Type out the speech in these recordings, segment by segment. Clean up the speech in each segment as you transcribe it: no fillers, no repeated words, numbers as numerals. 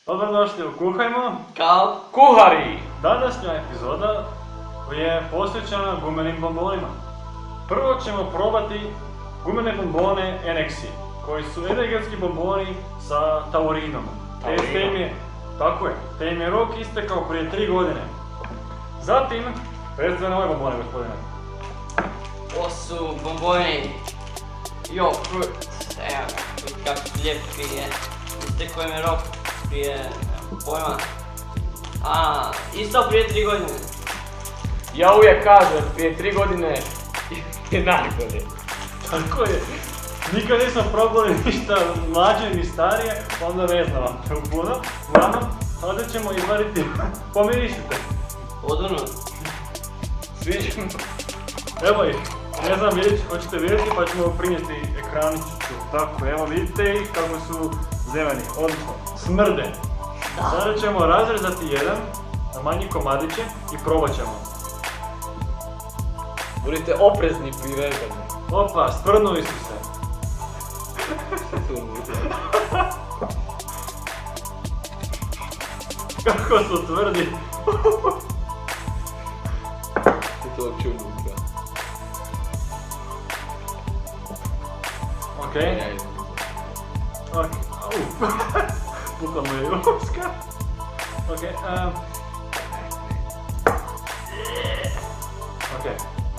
Dobrodošli u Kuhajmo kao kuhari! Današnja epizoda je posvećena gumenim bombonima. Prvo ćemo probati gumene bombone NXI, koji su energetski bomboni sa taurinom. Te im je rok istekao prije 3 godine. Zatim, recite na ove bombone, gospodine. Ovo su bomboni Yo Fruit, evo ga, kako lijepi je. Istekao im je rok prije, pojma. Isto prije 3 godine. Ja uvijek kažem, prije 3 godine je najbolje. Tako je. Nikad nisam probao ništa mlađe ni starije, onda ne znam vam to puno. Uglavnom, sada ćemo izvariti, pomirišite. Odvrno. Sviđa. Evo ih, ne znam hoćete vidjeti pa ćemo prinijeti ekraniću. Tako, evo vidite ih kako su zeleni, odnosno smrde. Sada ćemo razrezati jedan na manji komadiće i probat ćemo. Budite oprezni pri rezanju. Opa, sprdnuli su se. Kako su tvrdi. I to uopće unutra. Okej. Pukla mu je ljuska. Okej,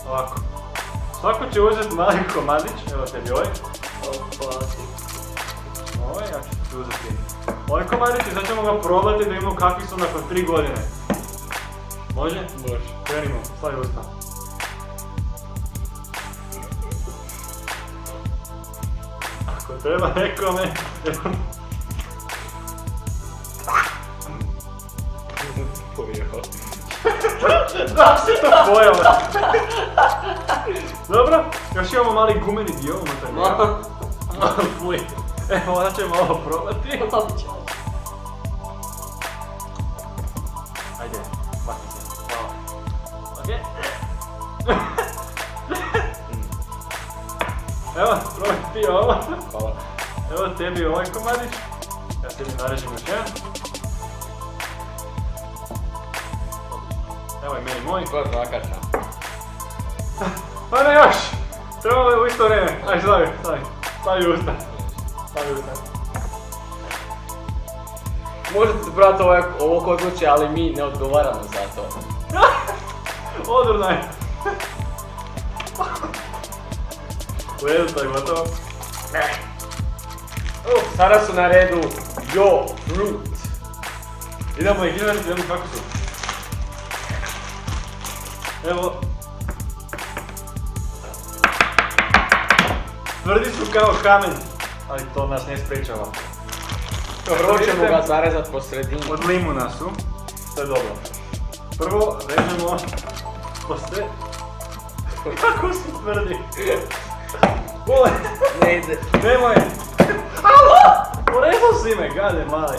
ovako. Svako će uzeti mali komadić, evo tebi ovaj. Ovaj, ja ću uzeti ovaj komadić i sad ćemo ga probati da vidimo kakvi su nakon 3 godine. Može? Može. Krenimo, stavi usta. Ako treba nekome... Pojeo. Da si to pojeo! Dobro, još imamo mali gumeni dio unutar njega. Fuj. Evo, onda ćemo ovo probati. Ajde, baki se. Hvala. Okej. Evo, probaj ti ovo. Hvala. Evo tebi ovaj komadić. Ja tebi narežem još jedan. Evo i meni moj. Koja zakača? Pa ne još! Trebalo je u isto vrijeme. Ajde, stavi usta. Možete brati ovo kod kuće, ali mi ne odgovaramo za to. Odvrno je. U redu, to je gotovo. Sada su na redu Yo Fruit. Idemo ih izvaditi, vidimo kako su. Evo. Tvrdi su kao kamen, ali to nas ne sprečava. Prvo ćemo ga zarezat po sredini. Od limuna su, to je dobro. Prvo režemo po sve. Kako su tvrdi? Bole! Ne ide. Nemoj! Alo! Porezao si me, gade mali.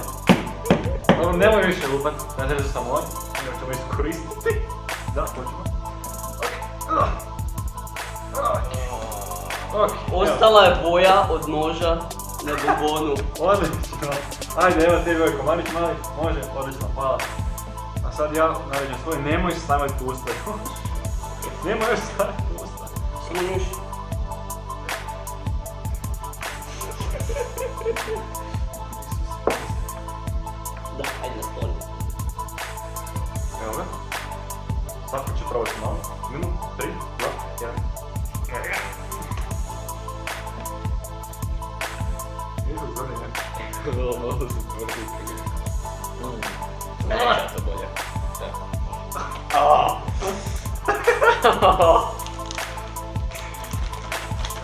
Dobro, nemoj više lupat, razrežao sam ovaj, jer ćemo iskoristiti. Da, hoćemo. Okej. Ostala je boja od noža na bombonu. Odlično. Ajde, evo tebi ovaj komadić mali. Može, odlično, hvala. A sad ja naređem svoj, nemoj staviti usta. Nemoj još staviti usta. Sluš. Da, ajde na stoli. Evo ga. Svako će probati malo. Minut, 3, 2, 1. Idu zvrni, ne? Malo su tvrdi. Neće to bolje.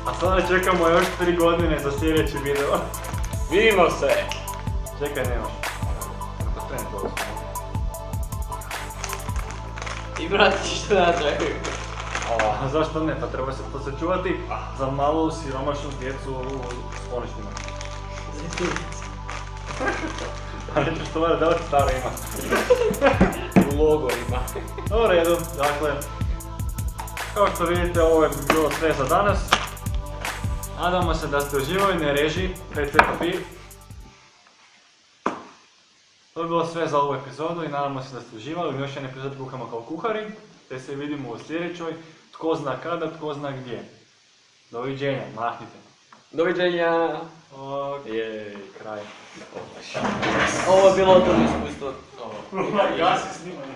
A sada čekamo još 3 godine za sljedeći video. Vidimo se! Čekaj, nemaš. Kako strane to usta? I vrati što natrag. A zašto ne? Pa treba se to sačuvati za malu siromašnu djecu u skloništima. A nećeš to mora da li staro ima. U logorima. U redu, dakle, kao što vidite ovo je bilo sve za danas. Nadamo se da ste uživali, ne reži, PC papir. To bi bilo sve za ovu epizodu i nadamo se da ste uživali. U još jedan epizod Kuhamo kao kuhari, te se vidimo u sljedećoj. Tko zna kada, tko zna gdje. Doviđenja, mahnite. Doviđenja! Jej, kraj. Ovo je bilo to iskustvo. Gasi snimanje.